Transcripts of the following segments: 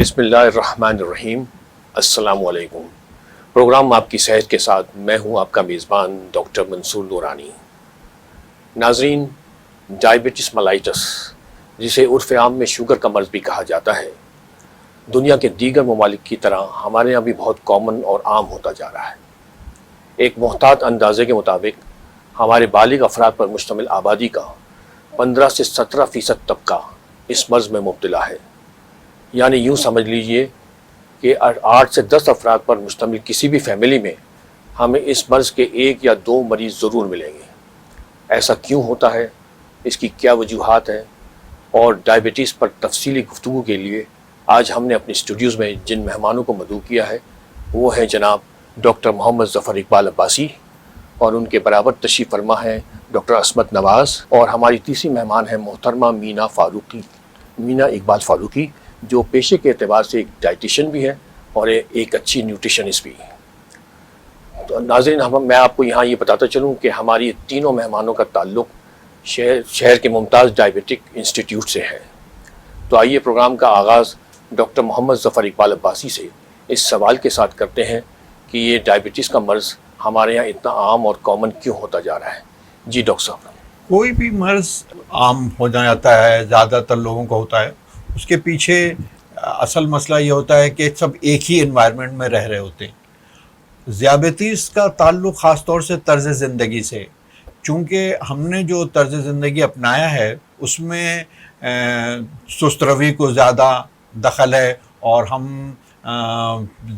بسم اللہ الرحمن الرحیم۔ السلام علیکم۔ پروگرام آپ کی صحت کے ساتھ میں ہوں آپ کا میزبان ڈاکٹر منصور نورانی۔ ناظرین، ڈائبٹیس ملائٹس، جسے عرف عام میں شوگر کا مرض بھی کہا جاتا ہے، دنیا کے دیگر ممالک کی طرح ہمارے یہاں بھی بہت کامن اور عام ہوتا جا رہا ہے۔ ایک محتاط اندازے کے مطابق ہمارے بالغ افراد پر مشتمل آبادی کا 15 سے 17% طبقہ اس مرض میں مبتلا ہے، یعنی یوں سمجھ لیجئے کہ 8 سے 10 افراد پر مشتمل کسی بھی فیملی میں ہمیں اس مرض کے 1 یا 2 مریض ضرور ملیں گے۔ ایسا کیوں ہوتا ہے، اس کی کیا وجوہات ہیں، اور ڈائبٹیز پر تفصیلی گفتگو کے لیے آج ہم نے اپنی اسٹوڈیوز میں جن مہمانوں کو مدعو کیا ہے وہ ہیں جناب ڈاکٹر محمد ظفر اقبال عباسی، اور ان کے برابر تشریف فرما ہیں ڈاکٹر عصمت نواز، اور ہماری تیسری مہمان ہیں محترمہ مینا اقبال فاروقی، جو پیشے کے اعتبار سے ایک ڈائٹیشین بھی ہے اور ایک اچھی نیوٹریشنسٹ بھی ہے۔ تو ناظرین، میں آپ کو یہاں یہ بتاتا چلوں کہ ہماری تینوں مہمانوں کا تعلق شہر کے ممتاز ڈائبٹک انسٹیٹیوٹ سے ہے۔ تو آئیے پروگرام کا آغاز ڈاکٹر محمد ظفر اقبال عباسی سے اس سوال کے ساتھ کرتے ہیں کہ یہ ڈائبٹیز کا مرض ہمارے یہاں اتنا عام اور کامن کیوں ہوتا جا رہا ہے؟ جی ڈاکٹر صاحب۔ کوئی بھی مرض عام ہو جاتا ہے، زیادہ تر لوگوں کو ہوتا ہے، اس کے پیچھے اصل مسئلہ یہ ہوتا ہے کہ سب ایک ہی انوائرمنٹ میں رہ رہے ہوتے ہیں۔ ذیابیطیس کا تعلق خاص طور سے طرز زندگی سے، چونکہ ہم نے جو طرز زندگی اپنایا ہے اس میں سست روی کو زیادہ دخل ہے، اور ہم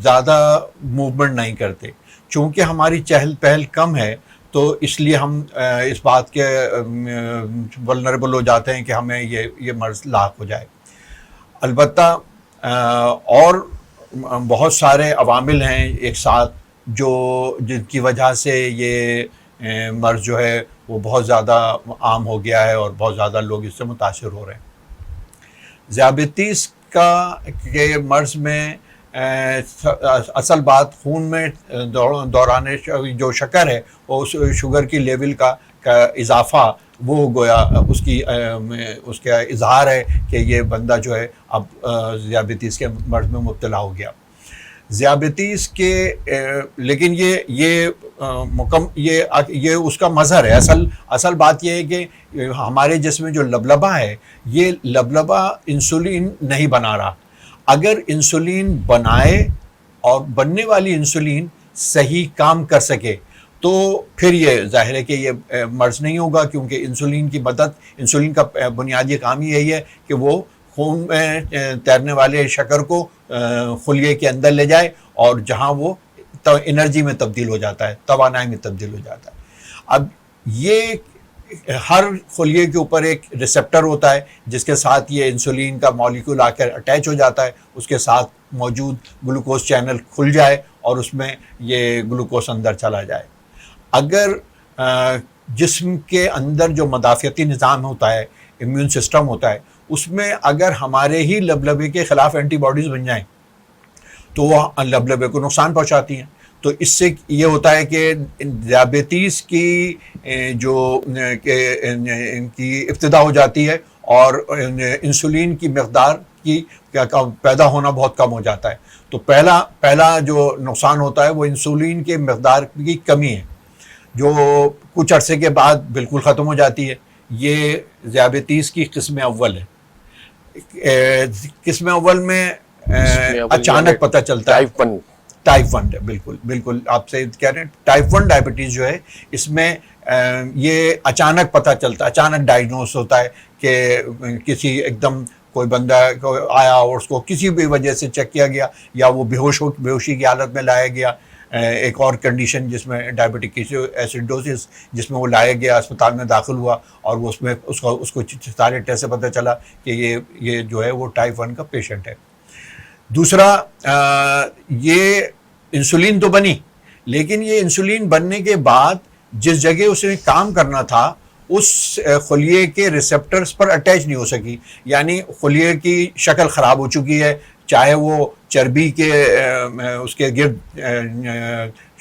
زیادہ موومنٹ نہیں کرتے۔ چونکہ ہماری چہل پہل کم ہے تو اس لیے ہم اس بات کے ولنریبل ہو جاتے ہیں کہ ہمیں یہ مرض لاحق ہو جائے۔ البتہ اور بہت سارے عوامل ہیں ایک ساتھ جن کی وجہ سے یہ مرض جو ہے وہ بہت زیادہ عام ہو گیا ہے اور بہت زیادہ لوگ اس سے متاثر ہو رہے ہیں۔ ذیابیطیس کے مرض میں اصل بات خون میں دوران جو شکر ہے، وہ شوگر کی لیول کا اضافہ، وہ گویا اس کا اظہار ہے کہ یہ بندہ جو ہے اب ذیابیطیس کے مرض میں مبتلا ہو گیا۔ ذیابیطیس کے لیکن یہ اس کا مظہر ہے۔ اصل بات یہ ہے کہ ہمارے جسم میں جو لبلبہ ہے، یہ لبلبہ انسولین نہیں بنا رہا۔ اگر انسولین بنائے اور بننے والی انسولین صحیح کام کر سکے تو پھر یہ ظاہر ہے کہ یہ مرض نہیں ہوگا، کیونکہ انسولین کا بنیادی کام یہی ہے کہ وہ خون میں تیرنے والے شکر کو خلیے کے اندر لے جائے، اور جہاں وہ انرجی میں تبدیل ہو جاتا ہے، توانائی میں تبدیل ہو جاتا ہے۔ اب یہ ہر خلیے کے اوپر ایک ریسپٹر ہوتا ہے جس کے ساتھ یہ انسولین کا مالیکول آ کر اٹیچ ہو جاتا ہے، اس کے ساتھ موجود گلوکوز چینل کھل جائے اور اس میں یہ گلوکوز اندر چلا جائے۔ اگر جسم کے اندر جو مدافعتی نظام ہوتا ہے، امیون سسٹم ہوتا ہے، اس میں اگر ہمارے ہی لبلبے کے خلاف اینٹی باڈیز بن جائیں تو وہ لبلبے کو نقصان پہنچاتی ہیں۔ تو اس سے یہ ہوتا ہے کہ ذیابیطیس کی ان کی ابتدا ہو جاتی ہے، اور انسولین کی مقدار کی پیدا ہونا بہت کم ہو جاتا ہے۔ تو پہلا جو نقصان ہوتا ہے وہ انسولین کے مقدار کی کمی ہے، جو کچھ عرصے کے بعد بالکل ختم ہو جاتی ہے۔ یہ ذیابیطیس کی قسم اول ہے۔ قسم اول میں اچانک پتہ چلتا ہے، ٹائپ 1 ہے، بالکل آپ سے کہہ رہے ہیں۔ ٹائپ 1 ڈائبٹیز جو ہے، اس میں یہ اچانک پتہ چلتا ہے، اچانک ڈائگنوز ہوتا ہے کہ کسی ایک دم کوئی بندہ آیا اور اس کو کسی بھی وجہ سے چیک کیا گیا، یا وہ بیہوشی کی حالت میں لایا گیا۔ ایک اور کنڈیشن جس میں ڈائبٹک ایسیڈوسس، جس میں وہ لایا گیا، اسپتال میں داخل ہوا، اور وہ اس کو سارے ٹیسٹ سے پتہ چلا کہ یہ جو ہے وہ ٹائپ 1 کا پیشنٹ ہے۔ دوسرا، یہ انسولین تو بنی، لیکن یہ انسولین بننے کے بعد جس جگہ اسے کام کرنا تھا اس خلیے کے ریسپٹرز پر اٹیچ نہیں ہو سکی، یعنی خلیے کی شکل خراب ہو چکی ہے، چاہے وہ چربی کے اس کے گرد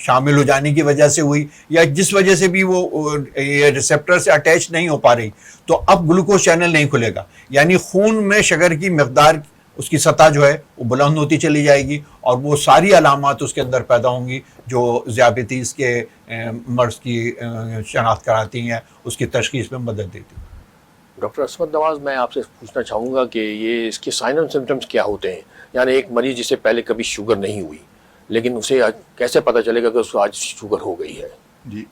شامل ہو جانے کی وجہ سے ہوئی، یا جس وجہ سے بھی وہ ریسپٹر سے اٹیچ نہیں ہو پا رہی، تو اب گلوکوز چینل نہیں کھلے گا، یعنی خون میں شکر کی مقدار اس کی سطح جو ہے وہ بلند ہوتی چلی جائے گی اور وہ ساری علامات اس کے اندر پیدا ہوں گی جو ذیابیطیز کے مرض کی شناخت کراتی ہیں, اس کی تشخیص میں مدد دیتی ہیں. ڈاکٹر عصمت نواز, میں آپ سے پوچھنا چاہوں گا کہ یہ اس کے سائن اینڈ سمٹمس کیا ہوتے ہیں؟ یعنی ایک مریض جسے پہلے کبھی شوگر نہیں ہوئی لیکن اسے کیسے پتہ چلے گا کہ اس کو آج شوگر ہو گئی ہے؟ جی,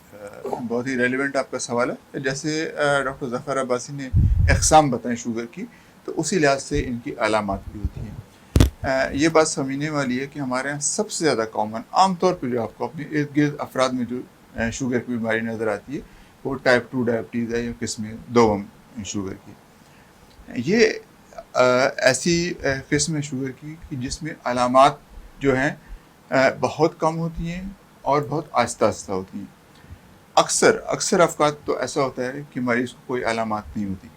بہت ہی ریلیونٹ آپ کا سوال ہے. جیسے ڈاکٹر ظفر عباسی نے اقسام بتائیں شوگر کی, تو اسی لحاظ سے ان کی علامات بھی ہوتی ہیں. یہ بات سمجھنے والی ہے کہ ہمارے یہاں سب سے زیادہ کامن عام طور پہ جو آپ کو اپنے ارد گرد افراد میں جو شوگر کی بیماری نظر آتی ہے وہ ٹائپ 2 ڈائبٹیز ہے یا قسم دوم شوگر کی. یہ ایسی قسم ہے شوگر کی کہ جس میں علامات جو ہیں بہت کم ہوتی ہیں اور بہت آہستہ آہستہ ہوتی ہیں. اکثر اوقات تو ایسا ہوتا ہے کہ مریض کو کوئی علامات نہیں ہوتی,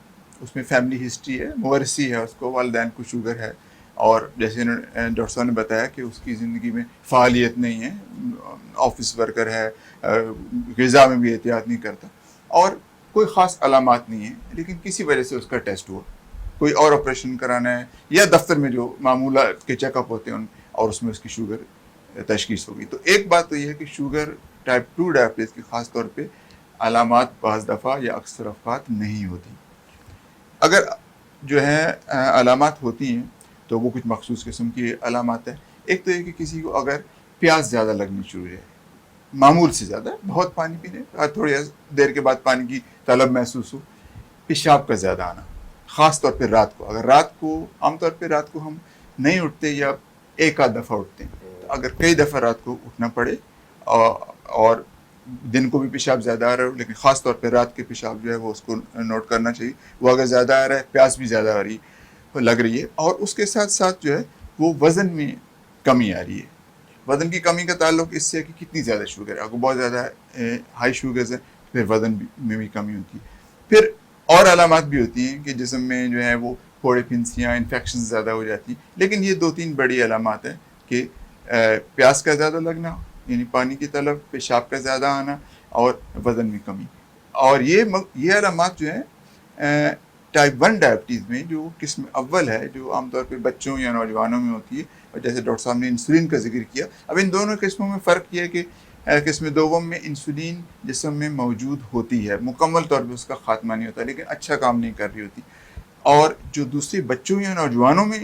اس میں فیملی ہسٹری ہے, موروثی ہے, اس کو والدین کو شوگر ہے, اور جیسے ڈاکٹر صاحب نے بتایا کہ اس کی زندگی میں فعالیت نہیں ہے, آفس ورکر ہے, غذا میں بھی احتیاط نہیں کرتا, اور کوئی خاص علامات نہیں ہیں, لیکن کسی وجہ سے اس کا ٹیسٹ ہوا, کوئی اور آپریشن کرانا ہے یا دفتر میں جو معمولات کے چیک اپ ہوتے ہیں اور اس میں اس کی شوگر تشخیص ہوگی. تو ایک بات تو یہ ہے کہ شوگر ٹائپ 2 ڈائبٹیز کی خاص طور پہ علامات بعض دفعہ یا اکثر اوقات نہیں ہوتی. اگر جو ہے علامات ہوتی ہیں تو وہ کچھ مخصوص قسم کی علامات ہیں. ایک تو یہ کہ کسی کو اگر پیاس زیادہ لگنی شروع ہے, معمول سے زیادہ, بہت پانی پینے, تھوڑی دیر کے بعد پانی کی طلب محسوس ہو, پیشاب کا زیادہ آنا, خاص طور پہ رات کو. اگر رات کو, عام طور پہ رات کو ہم نہیں اٹھتے یا ایک آدھ دفعہ اٹھتے ہیں, تو اگر کئی دفعہ رات کو اٹھنا پڑے اور دن کو بھی پیشاب زیادہ آ رہا ہو, لیکن خاص طور پہ رات کے پیشاب جو ہے وہ اس کو نوٹ کرنا چاہیے. وہ اگر زیادہ آ رہا ہے, پیاس بھی زیادہ آ رہی لگ رہی ہے, اور اس کے ساتھ ساتھ جو ہے وہ وزن میں کمی آ رہی ہے. وزن کی کمی کا تعلق اس سے ہے کہ کتنی زیادہ شوگر ہے. اگر بہت زیادہ ہائی شوگرز ہے پھر وزن میں بھی کمی ہوتی ہے. پھر اور علامات بھی ہوتی ہیں کہ جسم میں جو ہے وہ پھوڑے پھنسیاں, انفیکشن زیادہ ہو جاتی ہیں. لیکن یہ 2-3 بڑی علامات ہیں کہ پیاس کا زیادہ لگنا, یعنی پانی کی طلب, پیشاب کا زیادہ آنا, اور وزن میں کمی. اور یہ علامات جو ہیں ٹائپ 1 ڈائبٹیز میں جو قسم اول ہے, جو عام طور پہ بچوں یا نوجوانوں میں ہوتی ہے, اور جیسے ڈاکٹر صاحب نے انسولین کا ذکر کیا, اب ان دونوں قسموں میں فرق یہ ہے کہ قسم دوم میں انسولین جسم میں موجود ہوتی ہے, مکمل طور پہ اس کا خاتمہ نہیں ہوتا, لیکن اچھا کام نہیں کر رہی ہوتی. اور جو دوسری بچوں یا نوجوانوں میں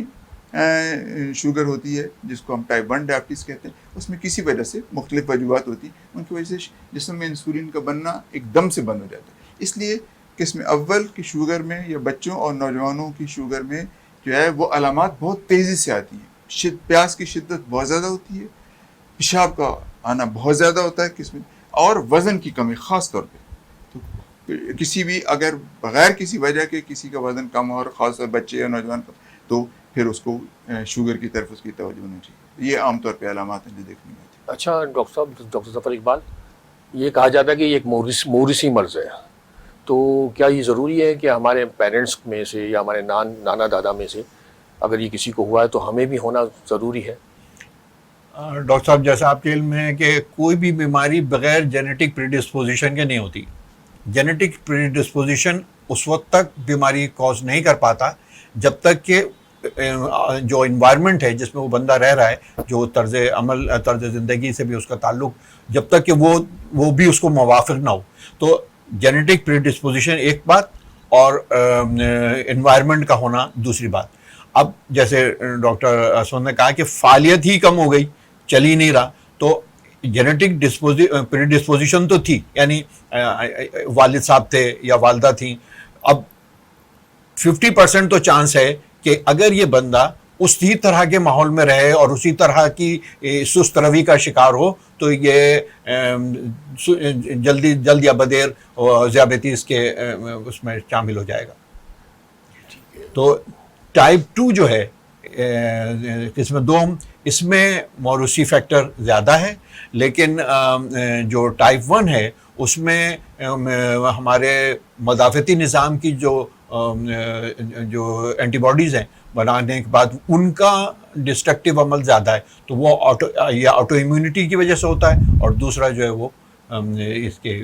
شوگر ہوتی ہے, جس کو ہم ٹائپ 1 ڈائبٹیز کہتے ہیں, اس میں کسی وجہ سے مختلف وجوہات ہوتی ہیں, ان کی وجہ سے جسم میں انسولین کا بننا ایک دم سے بند ہو جاتا ہے. اس لیے قسم اول کی شوگر میں یا بچوں اور نوجوانوں کی شوگر میں جو ہے وہ علامات بہت تیزی سے آتی ہیں. پیاس کی شدت بہت زیادہ ہوتی ہے, پیشاب کا آنا بہت زیادہ ہوتا ہے قسم, اور وزن کی کمی خاص طور پہ. تو کسی بھی اگر بغیر کسی وجہ کے کسی کا وزن کم ہو, اور خاص طور بچے یا نوجوان کا, تو پھر اس کو شوگر کی طرف اس کی توجہ ہونا چاہیے. یہ عام طور پہ علامات ہیں جو دیکھنے میں آتی ہیں. اچھا ڈاکٹر صاحب, ڈاکٹر ظفر اقبال, یہ کہا جاتا ہے کہ یہ ایک موروثی مرض ہے, تو کیا یہ ضروری ہے کہ ہمارے پیرنٹس میں سے یا ہمارے نانا دادا میں سے اگر یہ کسی کو ہوا ہے تو ہمیں بھی ہونا ضروری ہے؟ ڈاکٹر صاحب, جیسا آپ کے علم میں ہے کہ کوئی بھی بیماری بغیر جینیٹک پریڈسپوزیشن کے نہیں ہوتی. جینیٹک پریڈسپوزیشن اس وقت تک بیماری کوز نہیں کر پاتا جب تک کہ جو انوائرمنٹ ہے جس میں وہ بندہ رہ رہا ہے, جو طرز عمل, طرز زندگی سے بھی اس کا تعلق, جب تک کہ وہ بھی اس کو موافق نہ ہو. تو جینیٹک پریڈسپوزیشن ایک بات, اور انوائرمنٹ کا ہونا دوسری بات. اب جیسے ڈاکٹر اسود نے کہا کہ فعالیت ہی کم ہو گئی, چل ہی نہیں رہا, تو جینیٹک پریڈسپوزیشن تو تھی, یعنی والد صاحب تھے یا والدہ تھیں. اب 50% تو چانس ہے کہ اگر یہ بندہ اسی طرح کے ماحول میں رہے اور اسی طرح کی سست روی کا شکار ہو تو یہ جلد یا بدیر ذیابیطیز کے اس میں شامل ہو جائے گا. تو ٹائپ 2 جو ہے قسم دوم, اس میں موروثی فیکٹر زیادہ ہے, لیکن جو ٹائپ 1 ہے اس میں ہمارے مدافعتی نظام کی جو اینٹی باڈیز ہیں بنانے کے بعد ان کا ڈسٹرکٹیو عمل زیادہ ہے, تو وہ آٹو امیونٹی کی وجہ سے ہوتا ہے, اور دوسرا جو ہے وہ اس کے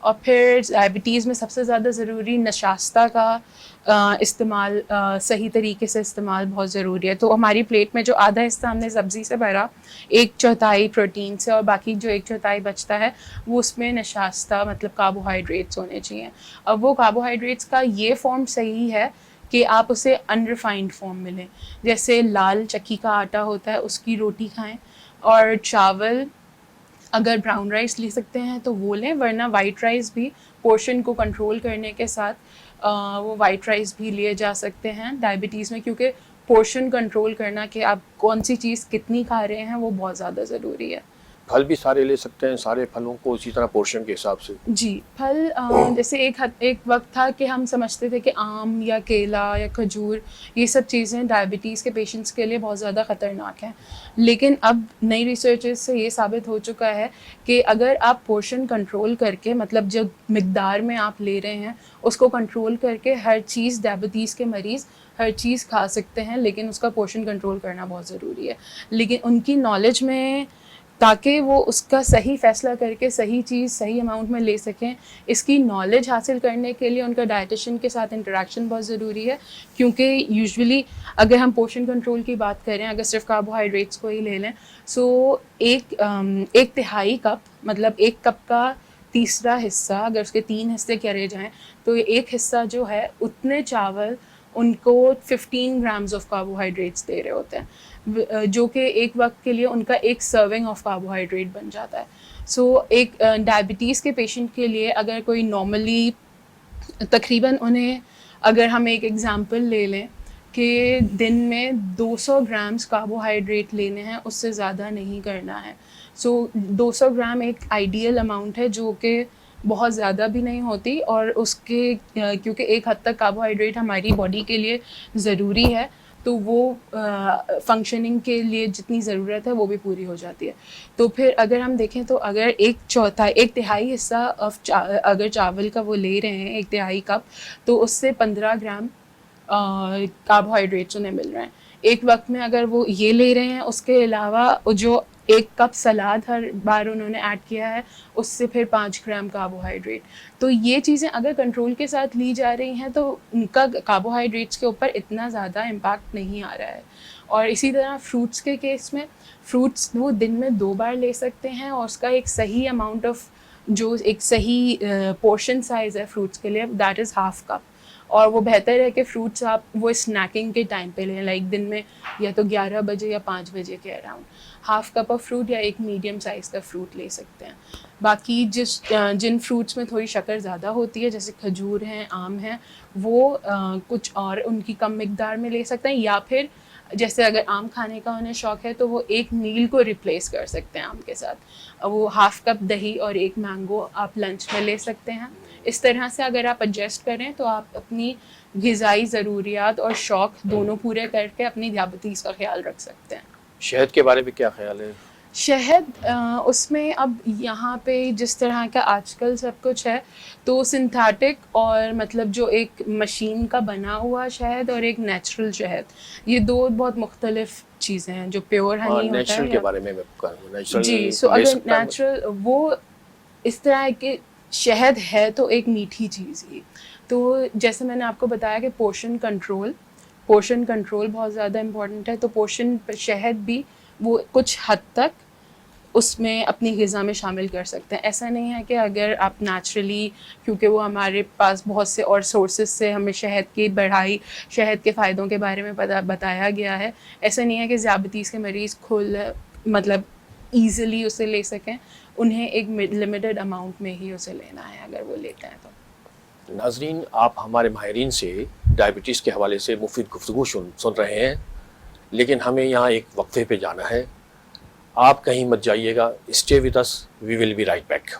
اور پھر ڈائبٹیز میں سب سے زیادہ ضروری نشاستہ کا استعمال، صحیح طریقے سے استعمال بہت ضروری ہے. تو ہماری پلیٹ میں جو آدھا حصہ ہم نے سبزی سے بھرا، 1/4 پروٹین سے، اور باقی جو 1/4 بچتا ہے وہ اس میں نشاستہ مطلب کاربوہائیڈریٹس ہونے چاہیے. اب وہ کاربوہائیڈریٹس کا یہ فارم صحیح ہے کہ آپ اسے انریفائنڈ فارم میں لیں. جیسے لال چکی کا آٹا ہوتا ہے اس کی روٹی کھائیں، اور چاول اگر براؤن رائس لے سکتے ہیں تو وہ لیں، ورنہ وائٹ رائس بھی پورشن کو کنٹرول کرنے کے ساتھ وہ وائٹ رائس بھی لیے جا سکتے ہیں ڈائبٹیز میں، کیونکہ پورشن کنٹرول کرنا کہ آپ کون سی چیز کتنی کھا رہے ہیں وہ بہت زیادہ ضروری ہے. پھل بھی سارے لے سکتے ہیں، سارے پھلوں کو اسی طرح پورشن کے حساب سے؟ جی پھل جیسے ایک وقت تھا کہ ہم سمجھتے تھے کہ آم یا کیلا یا کھجور یہ سب چیزیں ڈائبٹیز کے پیشنٹس کے لیے بہت زیادہ خطرناک ہیں، لیکن اب نئی ریسرچز سے یہ ثابت ہو چکا ہے کہ اگر آپ پورشن کنٹرول کر کے، مطلب جو مقدار میں آپ لے رہے ہیں اس کو کنٹرول کر کے، ہر چیز ڈائبٹیز کے مریض ہر چیز کھا سکتے ہیں، لیکن اس کا پورشن کنٹرول کرنا بہت ضروری ہے. لیکن ان کی نالج میں، تاکہ وہ اس کا صحیح فیصلہ کر کے صحیح چیز صحیح اماؤنٹ میں لے سکیں، اس کی نالج حاصل کرنے کے لیے ان کا ڈائٹیشین کے ساتھ انٹریکشن بہت ضروری ہے. کیونکہ یوزولی اگر ہم پورشن کنٹرول کی بات کریں، اگر صرف کاربوہائیڈریٹس کو ہی لے لیں، سو ایک تہائی کپ، مطلب ایک کپ کا تیسرا حصہ اگر اس کے 3 حصے کرے جائیں تو ایک حصہ جو ہے اتنے چاول ان کو 15 گرامز آف کاربوہائیڈریٹس دے رہے ہوتے ہیں، جو کہ ایک وقت کے لیے ان کا ایک سرونگ آف کاربوہائیڈریٹ بن جاتا ہے. سو ایک ڈائبٹیز کے پیشنٹ کے لیے اگر کوئی نارملی تقریباً انہیں، اگر ہم ایک ایگزامپل لے لیں کہ دن میں 200 گرامز کاربوہائیڈریٹ لینے ہیں، اس سے زیادہ نہیں کرنا ہے. سو 200 گرام ایک آئیڈیل اماؤنٹ ہے جو کہ بہت زیادہ بھی نہیں ہوتی، اور اس کے کیونکہ ایک حد تک کاربوہائیڈریٹ ہماری باڈی کے لیے ضروری ہے، تو وہ فنکشننگ کے لیے جتنی ضرورت ہے وہ بھی پوری ہو جاتی ہے. تو پھر اگر ہم دیکھیں تو اگر ایک تہائی حصہ اگر چاول کا وہ لے رہے ہیں، ایک تہائی کپ، تو اس سے 15 گرام کاربوہائیڈریٹس انہیں مل رہے ہیں. ایک وقت میں اگر وہ یہ لے رہے ہیں، اس کے علاوہ جو ایک کپ سلاد ہر بار انہوں نے ایڈ کیا ہے، اس سے پھر 5 گرام کاربوہائیڈریٹ. تو یہ چیزیں اگر کنٹرول کے ساتھ لی جا رہی ہیں تو ان کا کاربوہائیڈریٹس کے اوپر اتنا زیادہ امپیکٹ نہیں آ رہا ہے. اور اسی طرح فروٹس کے کیس میں، فروٹس وہ دن میں 2 بار لے سکتے ہیں، اور اس کا ایک صحیح اماؤنٹ آف، جو ایک صحیح پورشن سائز ہے فروٹس کے لیے، دیٹ از ½ کپ. اور وہ بہتر ہے کہ فروٹس آپ وہ اسنیکنگ کے ٹائم پہ لیں، لائک دن میں یا تو 11 بجے یا 5 بجے کے اراؤنڈ ½ کپ آف فروٹ یا ایک میڈیم سائز کا فروٹ لے سکتے ہیں. باقی جن فروٹس میں تھوڑی شکر زیادہ ہوتی ہے، جیسے کھجور ہیں، آم ہیں، وہ کچھ اور ان کی کم مقدار میں لے سکتے ہیں، یا پھر جیسے اگر آم کھانے کا انہیں شوق ہے تو وہ ایک میل کو ریپلیس کر سکتے ہیں آم کے ساتھ، وہ ½ کپ دہی اور ایک مینگو آپ لنچ میں لے سکتے ہیں. اس طرح سے اگر آپ ایڈجسٹ کریں تو آپ اپنی غذائی ضروریات اور شوق دونوں پورے کر کے اپنی ذیابیطس کا خیال رکھ سکتے ہیں. شہد کے بارے میں کیا خیال ہے؟ شہد اس میں اب یہاں پہ جس طرح کا آج کل سب کچھ ہے، تو سنتھیٹک اور مطلب جو ایک مشین کا بنا ہوا شہد اور ایک نیچرل شہد، یہ دو بہت مختلف چیزیں ہیں. جو پیور ہنی ہوتا ہے، نیچرل کے بارے میں نیچرل، جی، سو اگر نیچرل، وہ اس طرح ہے کہ شہد ہے تو ایک میٹھی چیز ہی. تو جیسے میں نے آپ کو بتایا کہ پورشن کنٹرول بہت زیادہ امپورٹنٹ ہے. تو شہد بھی وہ کچھ حد تک اس میں اپنی غذا میں شامل کر سکتے ہیں. ایسا نہیں ہے کہ اگر آپ نیچرلی، کیونکہ وہ ہمارے پاس بہت سے اور سورسز سے ہمیں شہد کی بڑھائی، شہد کے فائدوں کے بارے میں بتایا گیا ہے. ایسا نہیں ہے کہ ذیابیطس کے مریض مطلب ایزیلی اسے لے سکیں، انہیں ایک لمیٹڈ اماؤنٹ میں ہی اسے لینا ہے اگر وہ لیتے ہیں تو. ناظرین، آپ ہمارے ماہرین سے ڈائبٹیز کے حوالے سے مفید گفتگو سن رہے ہیں، لیکن ہمیں یہاں ایک وقفے پہ جانا ہے. آپ کہیں مت جائیے گا. Stay with us, we will be right back.